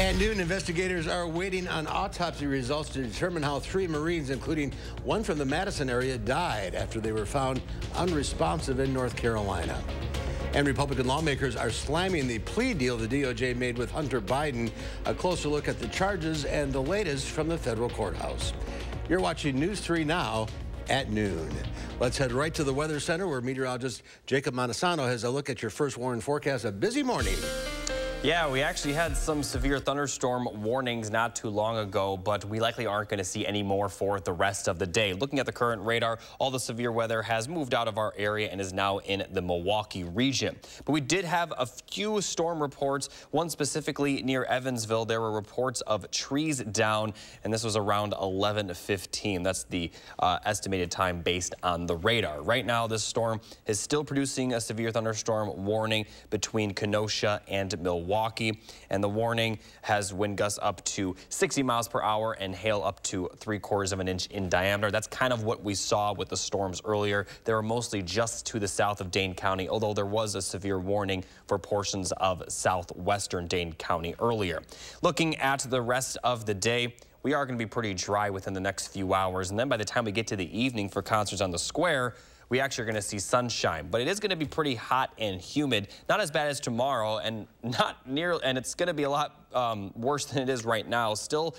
At noon, investigators are waiting on autopsy results to determine how 3 Marines, including one from the Madison area, died after they were found unresponsive in North Carolina. And Republican lawmakers are slamming the plea deal the DOJ made with Hunter Biden. A closer look at the charges and the latest from the federal courthouse. You're watching News 3 now at noon. Let's head right to the Weather Center where meteorologist Jacob Madison has a look at your first warning forecast. A busy morning. Yeah, we actually had some severe thunderstorm warnings not too long ago, but we likely aren't going to see any more for the rest of the day. Looking at the current radar, all the severe weather has moved out of our area and is now in the Milwaukee region. But we did have a few storm reports, one specifically near Evansville. There were reports of trees down, and this was around 11:15. That's the estimated time based on the radar. Right now, this storm is still producing a severe thunderstorm warning between Kenosha and Milwaukee. And the warning has wind gusts up to 60 miles per hour and hail up to 3/4 of an inch in diameter. That's kind of what we saw with the storms earlier. They were mostly just to the south of Dane County, although there was a severe warning for portions of southwestern Dane County earlier. Looking at the rest of the day, we are going to be pretty dry within the next few hours. And then by the time we get to the evening for concerts on the square, we actually are going to see sunshine, but it is going to be pretty hot and humid. Not as bad as tomorrow, and it's going to be a lot worse than it is right now. Still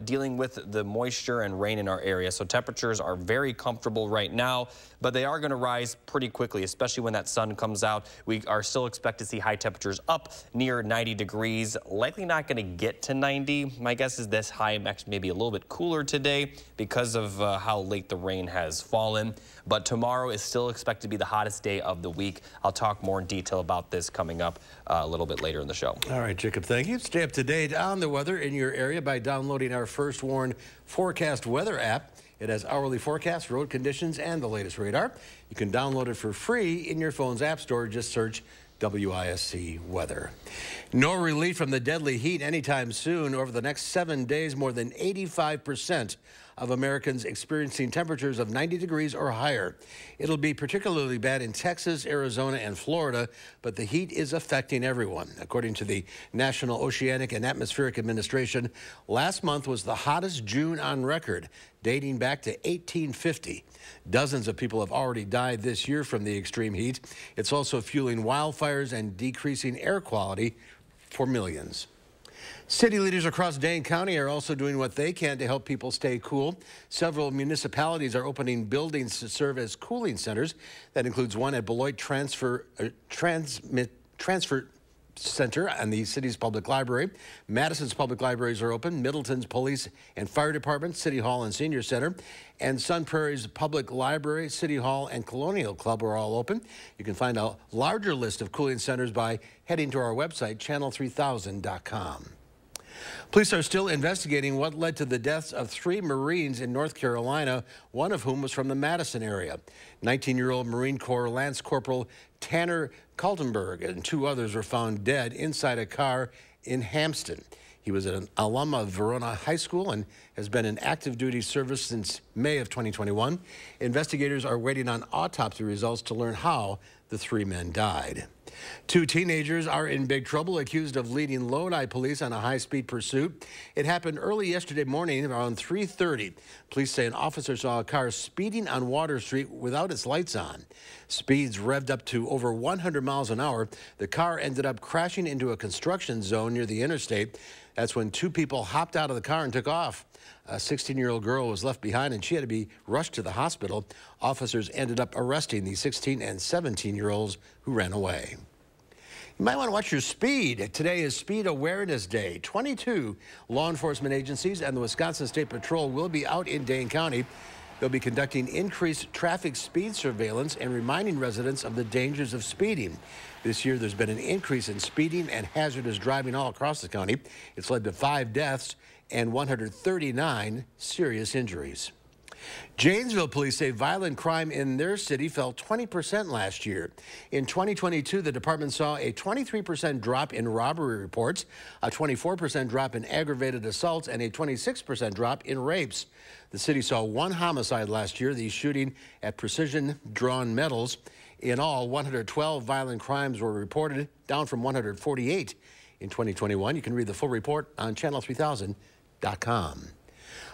dealing with the moisture and rain in our area, so temperatures are very comfortable right now, but they are going to rise pretty quickly, especially when that sun comes out. We are still expect to see high temperatures up near 90 degrees. Likely not going to get to 90. My guess is this high maybe a little bit cooler today because of how late the rain has fallen. But tomorrow is still expected to be the hottest day of the week. I'll talk more in detail about this coming up a little bit later in the show. All right, Jacob, thank you. Stay up to date on the weather in your area by downloading our First Warn Forecast Weather app. It has hourly forecasts, road conditions, and the latest radar. You can download it for free in your phone's app store. Just search WISC Weather. No relief from the deadly heat anytime soon. Over the next 7 days, more than 85% of Americans experiencing temperatures of 90 degrees or higher. It'll be particularly bad in Texas, Arizona, and Florida, but the heat is affecting everyone. According to the National Oceanic and Atmospheric Administration, last month was the hottest June on record, dating back to 1850. Dozens of people have already died this year from the extreme heat. It's also fueling wildfires and decreasing air quality for millions. City leaders across Dane County are also doing what they can to help people stay cool. Several municipalities are opening buildings to serve as cooling centers. That includes one at Beloit Transfer Center and the city's public library. Madison's public libraries are open. Middleton's police and fire department, City Hall and Senior Center, and Sun Prairie's public library, City Hall, and Colonial Club are all open. You can find a larger list of cooling centers by heading to our website, channel3000.com. Police are still investigating what led to the deaths of 3 Marines in North Carolina, one of whom was from the Madison area. 19-year-old Marine Corps Lance Corporal Tanner Kaltenberg and 2 others were found dead inside a car in Hampton. He was an alum of Verona High School and has been in active duty service since May of 2021. Investigators are waiting on autopsy results to learn how the 3 men died. 2 teenagers are in big trouble, accused of leading Lodi police on a high-speed pursuit. It happened early yesterday morning around 3:30. Police say an officer saw a car speeding on Water Street without its lights on. Speeds revved up to over 100 miles an hour. The car ended up crashing into a construction zone near the interstate. That's when 2 people hopped out of the car and took off. A 16-year-old girl was left behind and she had to be rushed to the hospital. Officers ended up arresting the 16 and 17-year-olds who ran away. You might want to watch your speed. Today is Speed Awareness Day. 22 law enforcement agencies and the Wisconsin State Patrol will be out in Dane County. They'll be conducting increased traffic speed surveillance and reminding residents of the dangers of speeding. This year, there's been an increase in speeding and hazardous driving all across the county. It's led to 5 deaths and 139 serious injuries. Janesville police say violent crime in their city fell 20% last year. In 2022, the department saw a 23% drop in robbery reports, a 24% drop in aggravated assaults, and a 26% drop in rapes. The city saw 1 homicide last year, the shooting at precision-drawn metals. In all, 112 violent crimes were reported, down from 148 in 2021. You can read the full report on channel3000.com.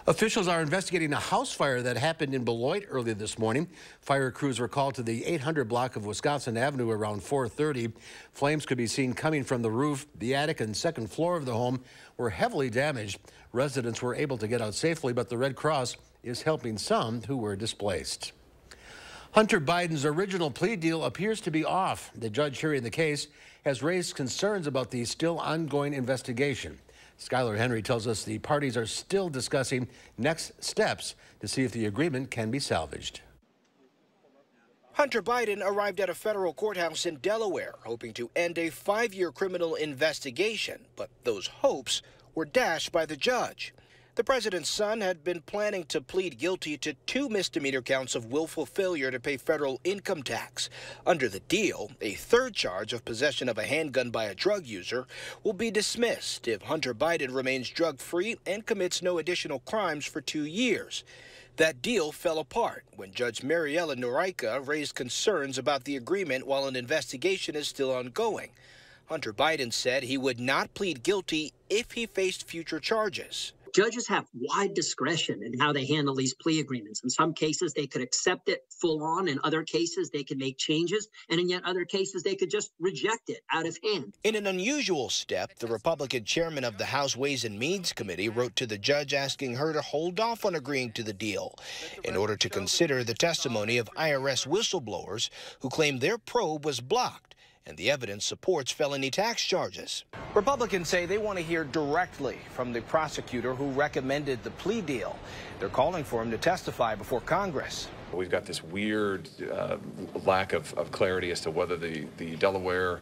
Officials are investigating a house fire that happened in Beloit early this morning. Fire crews were called to the 800 block of Wisconsin Avenue around 4:30. Flames could be seen coming from the roof. The attic and second floor of the home were heavily damaged. Residents were able to get out safely, but the Red Cross is helping some who were displaced. Hunter Biden's original plea deal appears to be off. The judge hearing the case has raised concerns about the still ongoing investigation. Skylar Henry tells us the parties are still discussing next steps to see if the agreement can be salvaged. Hunter Biden arrived at a federal courthouse in Delaware, hoping to end a 5-year criminal investigation, but those hopes were dashed by the judge. The president's son had been planning to plead guilty to 2 misdemeanor counts of willful failure to pay federal income tax. Under the deal, a 3rd charge of possession of a handgun by a drug user will be dismissed if Hunter Biden remains drug-free and commits no additional crimes for 2 years. That deal fell apart when Judge Mariella Noreika raised concerns about the agreement while an investigation is still ongoing. Hunter Biden said he would not plead guilty if he faced future charges. Judges have wide discretion in how they handle these plea agreements. In some cases, they could accept it full on. In other cases, they could make changes. And in yet other cases, they could just reject it out of hand. In an unusual step, the Republican chairman of the House Ways and Means Committee wrote to the judge asking her to hold off on agreeing to the deal in order to consider the testimony of IRS whistleblowers who claim their probe was blocked and the evidence supports felony tax charges. Republicans say they want to hear directly from the prosecutor who recommended the plea deal. They're calling for him to testify before Congress. We've got this weird lack of clarity as to whether the Delaware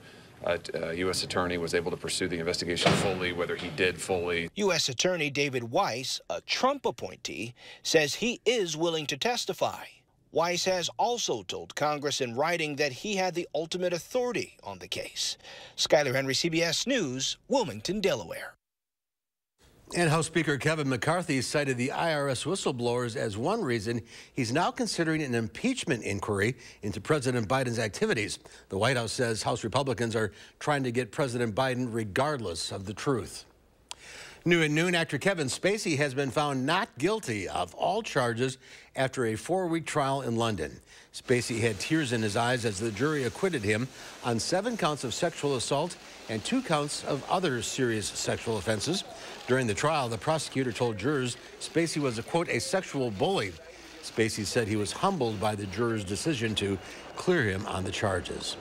U.S. attorney was able to pursue the investigation fully, whether he did fully. U.S. Attorney David Weiss, a Trump appointee, says he is willing to testify. Weiss has also told Congress in writing that he had the ultimate authority on the case. Skylar Henry, CBS News, Wilmington, Delaware. And House Speaker Kevin McCarthy cited the IRS whistleblowers as one reason he's now considering an impeachment inquiry into President Biden's activities. The White House says House Republicans are trying to get President Biden regardless of the truth. New at noon, actor Kevin Spacey has been found not guilty of all charges after a 4-week trial in London. Spacey had tears in his eyes as the jury acquitted him on 7 counts of sexual assault and 2 counts of other serious sexual offenses. During the trial, the prosecutor told jurors Spacey was, quote, a sexual bully. Spacey said he was humbled by the jurors' decision to clear him on the charges.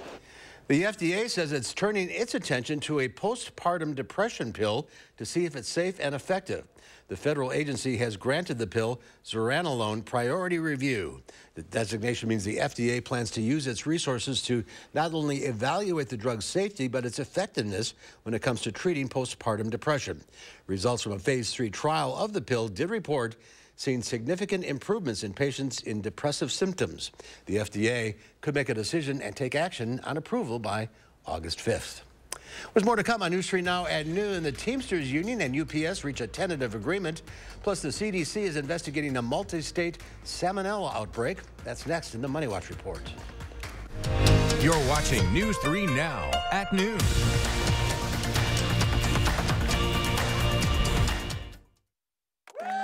The FDA says it's turning its attention to a postpartum depression pill to see if it's safe and effective. The federal agency has granted the pill zuranolone priority review. The designation means the FDA plans to use its resources to not only evaluate the drug's safety, but its effectiveness when it comes to treating postpartum depression. Results from a phase 3 trial of the pill did report seeing significant improvements in patients in depressive symptoms. The FDA could make a decision and take action on approval by August 5th. There's more to come on News 3 Now at noon. The Teamsters Union and UPS reach a tentative agreement. Plus, the CDC is investigating a multi-state salmonella outbreak. That's next in the Money Watch Report. You're watching News 3 Now at noon.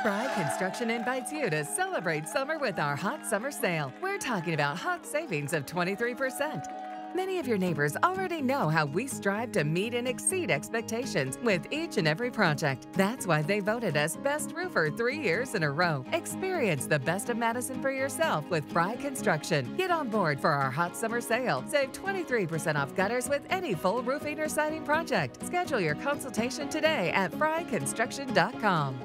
Fry Construction invites you to celebrate summer with our hot summer sale. We're talking about hot savings of 23%. Many of your neighbors already know how we strive to meet and exceed expectations with each and every project. That's why they voted us Best Roofer 3 years in a row. Experience the best of Madison for yourself with Fry Construction. Get on board for our hot summer sale. Save 23% off gutters with any full roofing or siding project. Schedule your consultation today at fryconstruction.com.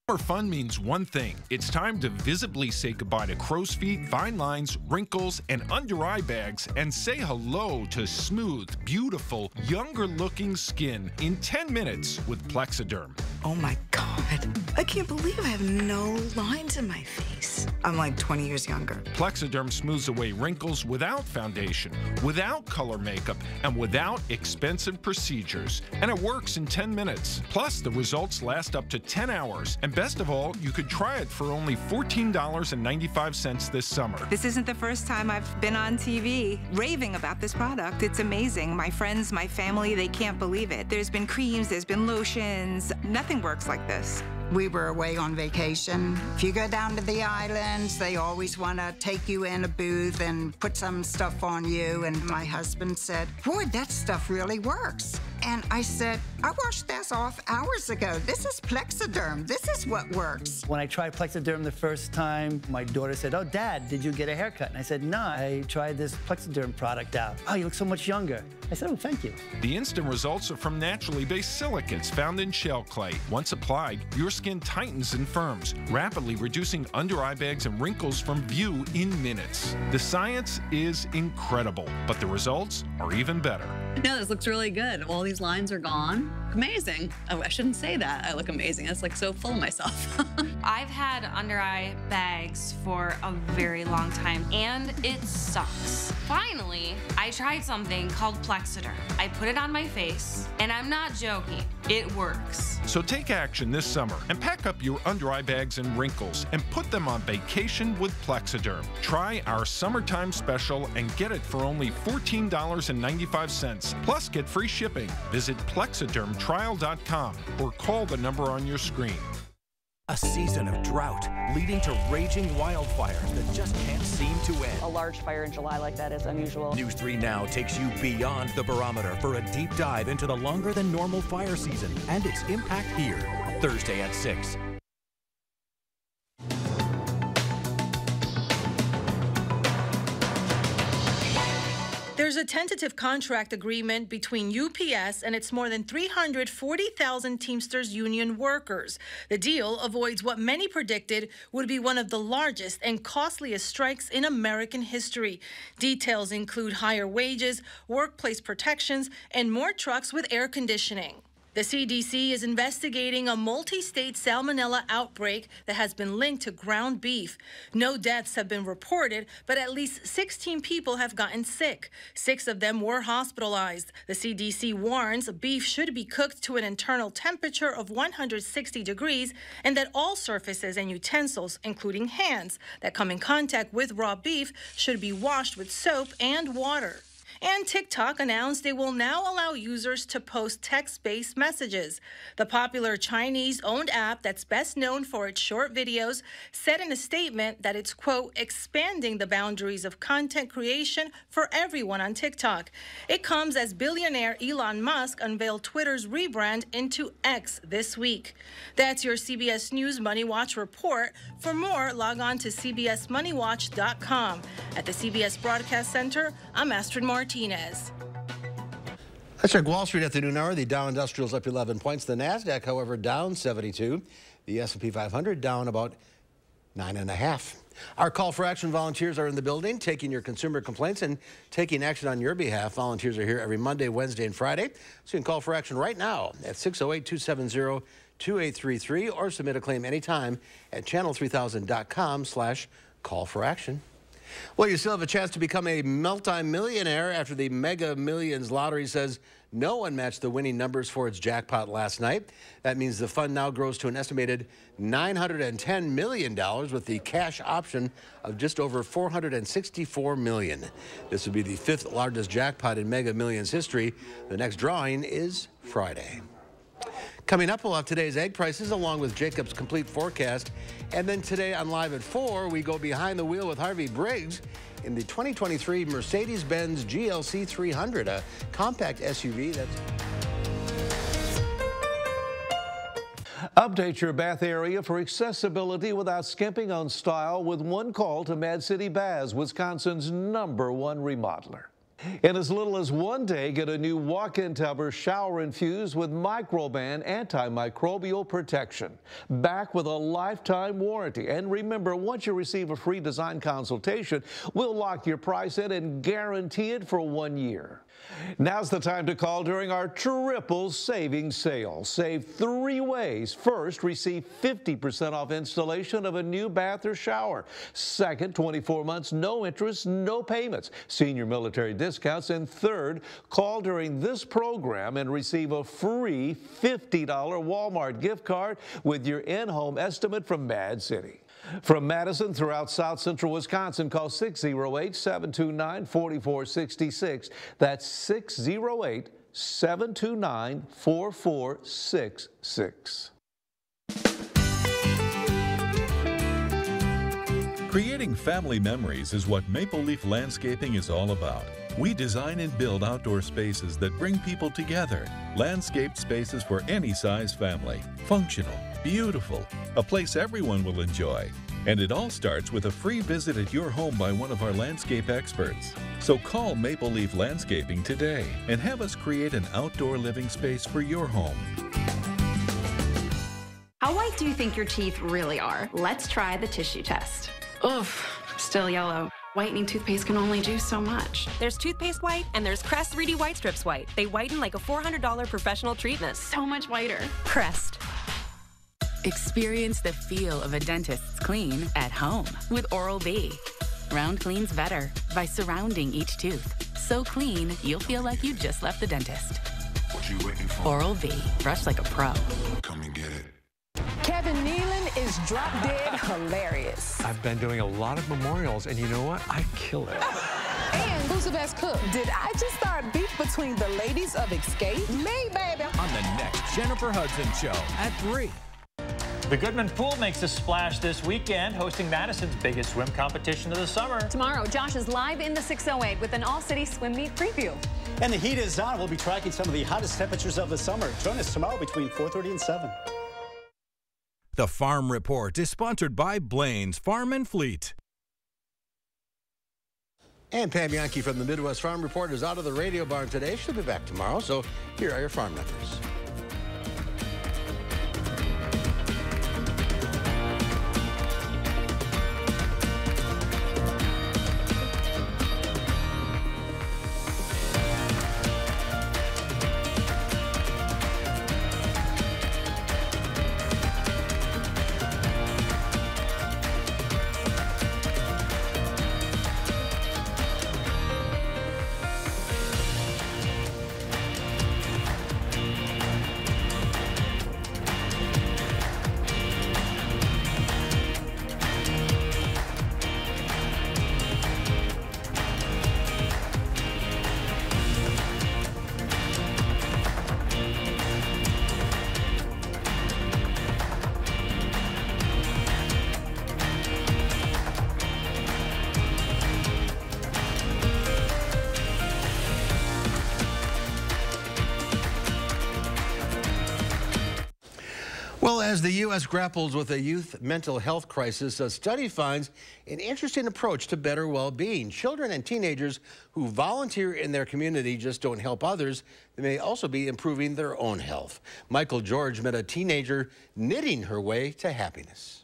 Summer fun means one thing. It's time to visibly say goodbye to crow's feet, fine lines, wrinkles, and under-eye bags, and say hello to smooth, beautiful, younger-looking skin in 10 minutes with Plexiderm. Oh my God, I can't believe I have no lines in my face. I'm like 20 years younger. Plexiderm smooths away wrinkles without foundation, without color makeup, and without expensive procedures. And it works in 10 minutes. Plus, the results last up to 10 hours. And best of all, you could try it for only $14.95 this summer. This isn't the first time I've been on TV raving about this product. It's amazing. My friends, my family, they can't believe it. There's been creams, there's been lotions. Nothing works like this. We were away on vacation. If you go down to the islands, they always want to take you in a booth and put some stuff on you. And my husband said, boy, that stuff really works. And I said, I washed this off hours ago. This is Plexiderm. This is what works. When I tried Plexiderm the first time, my daughter said, oh, Dad, did you get a haircut? And I said, no, I tried this Plexiderm product out. Oh, you look so much younger. I said, oh, thank you. The instant results are from naturally based silicates found in shell clay. Once applied, your skin tightens and firms, rapidly reducing under eye bags and wrinkles from view in minutes. The science is incredible, but the results are even better. No, this looks really good. All these lines are gone. Amazing. Oh, I shouldn't say that. I look amazing. It's like so full of myself. I've had under eye bags for a very long time, and it sucks. Finally, I tried something called Plexiderm. I put it on my face, and I'm not joking. It works. So take action this summer and pack up your under eye bags and wrinkles and put them on vacation with Plexiderm. Try our summertime special and get it for only $14.95. Plus, get free shipping. Visit plexidermtrial.com or call the number on your screen. A season of drought leading to raging wildfires that just can't seem to end. A large fire in July like that is unusual. News 3 Now takes you beyond the barometer for a deep dive into the longer than normal fire season and its impact here. Thursday at 6. There's a tentative contract agreement between UPS and its more than 340,000 Teamsters union workers. The deal avoids what many predicted would be one of the largest and costliest strikes in American history. Details include higher wages, workplace protections, and more trucks with air conditioning. The CDC is investigating a multi-state salmonella outbreak that has been linked to ground beef. No deaths have been reported, but at least 16 people have gotten sick. 6 of them were hospitalized. The CDC warns beef should be cooked to an internal temperature of 160 degrees and that all surfaces and utensils, including hands, that come in contact with raw beef should be washed with soap and water. And TikTok announced it will now allow users to post text-based messages. The popular Chinese-owned app that's best known for its short videos said in a statement that it's, quote, expanding the boundaries of content creation for everyone on TikTok. It comes as billionaire Elon Musk unveiled Twitter's rebrand into X this week. That's your CBS News Money Watch report. For more, log on to cbsmoneywatch.com. At the CBS Broadcast Center, I'm Astrid Martinez. Let's check Wall Street at the noon hour. The Dow Industrial's up 11 points. The NASDAQ, however, down 72. The S&P 500 down about 9.5. Our call for action volunteers are in the building, taking your consumer complaints and taking action on your behalf. Volunteers are here every Monday, Wednesday, and Friday. So you can call for action right now at 608-270-2833 or submit a claim anytime at channel3000.com/call-for-action. Well, you still have a chance to become a multi-millionaire after the Mega Millions lottery says no one matched the winning numbers for its jackpot last night. That means the fund now grows to an estimated $910 million with the cash option of just over $464 million. This would be the 5th largest jackpot in Mega Millions history. The next drawing is Friday. Coming up, we'll have today's egg prices along with Jacob's complete forecast. And then today on Live at 4, we go behind the wheel with Harvey Briggs in the 2023 Mercedes-Benz GLC 300, a compact SUV that's... Update your Bath area for accessibility without skimping on style with one call to Mad City Baths, Wisconsin's #1 remodeler. In as little as one day, get a new walk-in tub or shower infused with Microban antimicrobial protection. Back with a lifetime warranty. And remember, once you receive a free design consultation, we'll lock your price in and guarantee it for 1 year. Now's the time to call during our triple savings sale. Save 3 ways. First, receive 50% off installation of a new bath or shower. Second, 24 months, no interest, no payments, senior military discounts. And third, call during this program and receive a free $50 Walmart gift card with your in-home estimate from Mad City. From Madison throughout South Central Wisconsin, call 608-729-4466. That's 608-729-4466. Creating family memories is what Maple Leaf Landscaping is all about. We design and build outdoor spaces that bring people together. Landscaped spaces for any size family. Functional, beautiful, a place everyone will enjoy. And it all starts with a free visit at your home by one of our landscape experts. So call Maple Leaf Landscaping today and have us create an outdoor living space for your home. How white do you think your teeth really are? Let's try the tissue test. Oof, still yellow. Whitening toothpaste can only do so much. There's Toothpaste White and there's Crest 3D White Strips White. They whiten like a $400 professional treatment. So much whiter. Crest. Experience the feel of a dentist's clean at home with Oral-B. Round cleans better by surrounding each tooth. So clean, you'll feel like you just left the dentist. What you waiting for? Oral-B. Brush like a pro. Come and get it. Kevin Nealon is drop dead hilarious. I've been doing a lot of memorials, and you know what? I kill it. And who's the best cook? Did I just start beef between the ladies of Escape? Me, baby. On the next Jennifer Hudson Show at 3. The Goodman Pool makes a splash this weekend, hosting Madison's biggest swim competition of the summer. Tomorrow, Josh is live in the 608 with an all-city swim meet preview. And the heat is on. We'll be tracking some of the hottest temperatures of the summer. Join us tomorrow between 4:30 and 7. The Farm Report is sponsored by Blaine's Farm and Fleet. And Pam Yankee from the Midwest Farm Report is out of the radio barn today. She'll be back tomorrow, so here are your farm numbers. Well, as the U.S. grapples with a youth mental health crisis, a study finds an interesting approach to better well-being. Children and teenagers who volunteer in their community just don't help others. They may also be improving their own health. Michael George met a teenager knitting her way to happiness.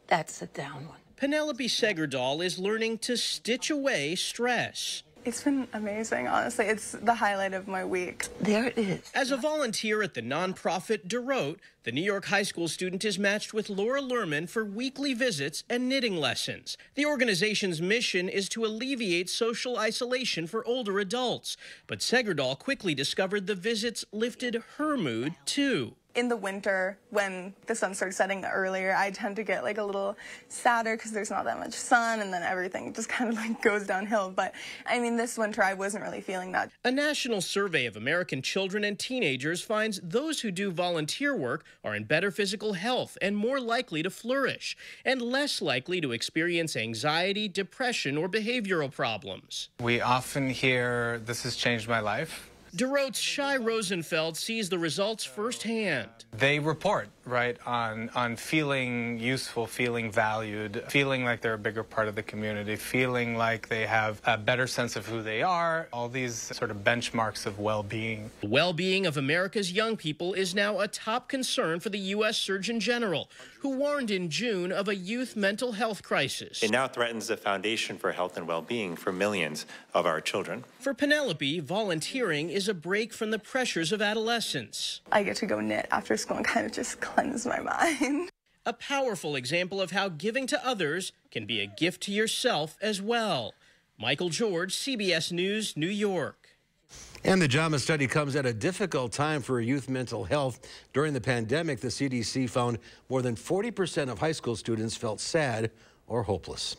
That's a down one. Penelope Segerdahl is learning to stitch away stress. It's been amazing, honestly. It's the highlight of my week. There it is. As a volunteer at the nonprofit DeRote, the New York high school student is matched with Laura Lerman for weekly visits and knitting lessons. The organization's mission is to alleviate social isolation for older adults. But Segerdahl quickly discovered the visits lifted her mood, too. In the winter, when the sun starts setting earlier, I tend to get like a little sadder because there's not that much sun, and then everything just kind of like goes downhill. But I mean, this winter I wasn't really feeling that. A national survey of American children and teenagers finds those who do volunteer work are in better physical health and more likely to flourish, and less likely to experience anxiety, depression, or behavioral problems. We often hear, "This has changed my life." DeRote's Shai Rosenfeld sees the results firsthand. They report right, on feeling useful, feeling valued, feeling like they're a bigger part of the community, feeling like they have a better sense of who they are, all these sort of benchmarks of well-being. The well-being of America's young people is now a top concern for the U.S. Surgeon General, who warned in June of a youth mental health crisis. It now threatens the foundation for health and well-being for millions of our children. For Penelope, volunteering is a break from the pressures of adolescence. I get to go knit after school and kind of just cleanse my mind. A powerful example of how giving to others can be a gift to yourself as well. Michael George, CBS News, New York. And the JAMA study comes at a difficult time for youth mental health. During the pandemic, the CDC found more than 40% of high school students felt sad or hopeless.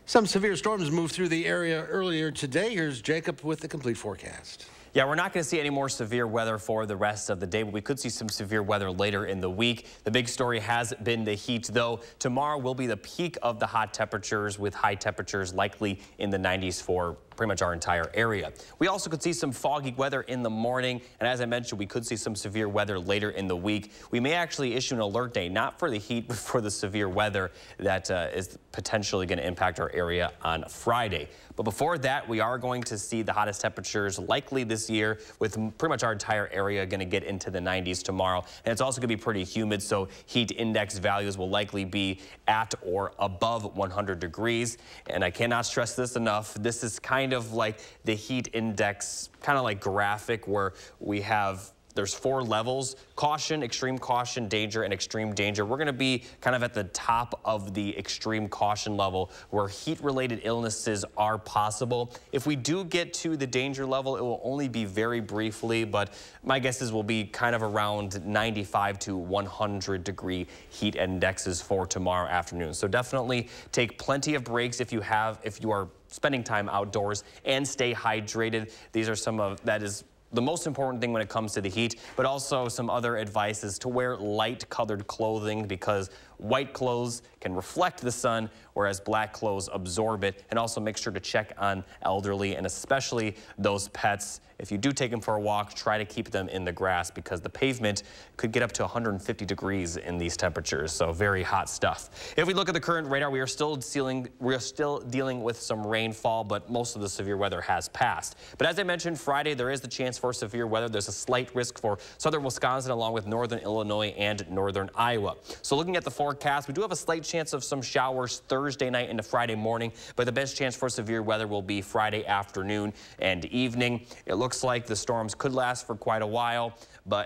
Some severe storms moved through the area earlier today. Here's Jacob with the complete forecast. Yeah, we're not going to see any more severe weather for the rest of the day, but we could see some severe weather later in the week. The big story has been the heat, though. Tomorrow will be the peak of the hot temperatures, with high temperatures likely in the 90s for pretty much our entire area. We also could see some foggy weather in the morning, and as I mentioned, we could see some severe weather later in the week. We may actually issue an alert day, not for the heat, but for the severe weather that is potentially going to impact our area on Friday. But before that, we are going to see the hottest temperatures likely this year, with pretty much our entire area going to get into the 90s tomorrow. And it's also going to be pretty humid, so heat index values will likely be at or above 100 degrees. And I cannot stress this enough. This is kind of like the heat index, kind of like graphic, where we have there's 4 levels: caution, extreme caution, danger, and extreme danger. We're going to be kind of at the top of the extreme caution level, where heat-related illnesses are possible. If we do get to the danger level, it will only be very briefly, but my guess is we'll be kind of around 95 to 100 degree heat indexes for tomorrow afternoon. So definitely take plenty of breaks if you are spending time outdoors, and stay hydrated. These are some of the most important thing when it comes to the heat, but also some other advice is to wear light colored clothing, because white clothes can reflect the sun, whereas black clothes absorb it. And also make sure to check on elderly, and especially those pets. If you do take them for a walk, try to keep them in the grass, because the pavement could get up to 150 degrees in these temperatures, so very hot stuff. If we look at the current radar, we are still dealing with some rainfall, but most of the severe weather has passed. But as I mentioned, Friday there is the chance for severe weather. There's a slight risk for southern Wisconsin, along with northern Illinois and northern Iowa. So looking at the forecast, we do have a slight chance of some showers Thursday night into Friday morning, but the best chance for severe weather will be Friday afternoon and evening. It looks like the storms could last for quite a while,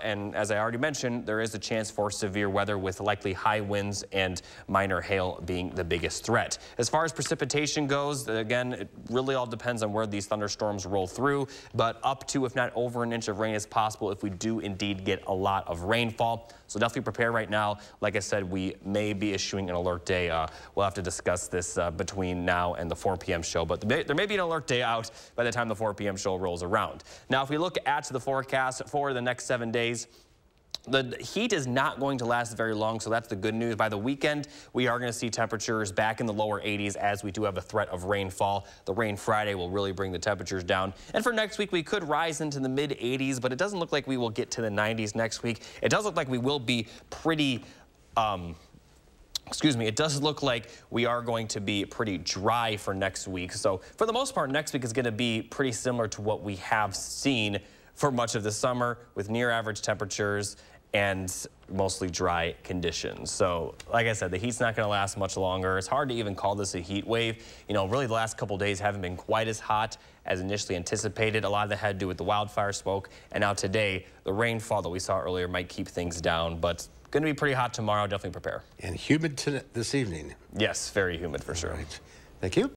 and as I already mentioned, there is a chance for severe weather, with likely high winds and minor hail being the biggest threat. As far as precipitation goes, again, it really all depends on where these thunderstorms roll through, but up to, if not over, an inch of rain is possible if we do indeed get a lot of rainfall. So definitely prepare right now. Like I said, we may be issuing an alert day. We'll have to discuss this between now and the 4 p.m. show, but there may be an alert day out by the time the 4 p.m. show rolls around. Now, if we look at the forecast for the next 7 days, the heat is not going to last very long, so that's the good news. By the weekend, we are going to see temperatures back in the lower 80s, as we do have a threat of rainfall. The rain Friday will really bring the temperatures down. And for next week, we could rise into the mid 80s, but it doesn't look like we will get to the 90s next week. It does look like we will be pretty it does look like we are going to be pretty dry for next week. So for the most part, next week is going to be pretty similar to what we have seen for much of the summer, with near average temperatures and mostly dry conditions. So like I said, the heat's not going to last much longer. It's hard to even call this a heat wave. You know, really the last couple days haven't been quite as hot as initially anticipated. A lot of that had to do with the wildfire smoke. And now today, the rainfall that we saw earlier might keep things down, but going to be pretty hot tomorrow. Definitely prepare. And humid this evening. Yes, very humid for sure. Right. Thank you.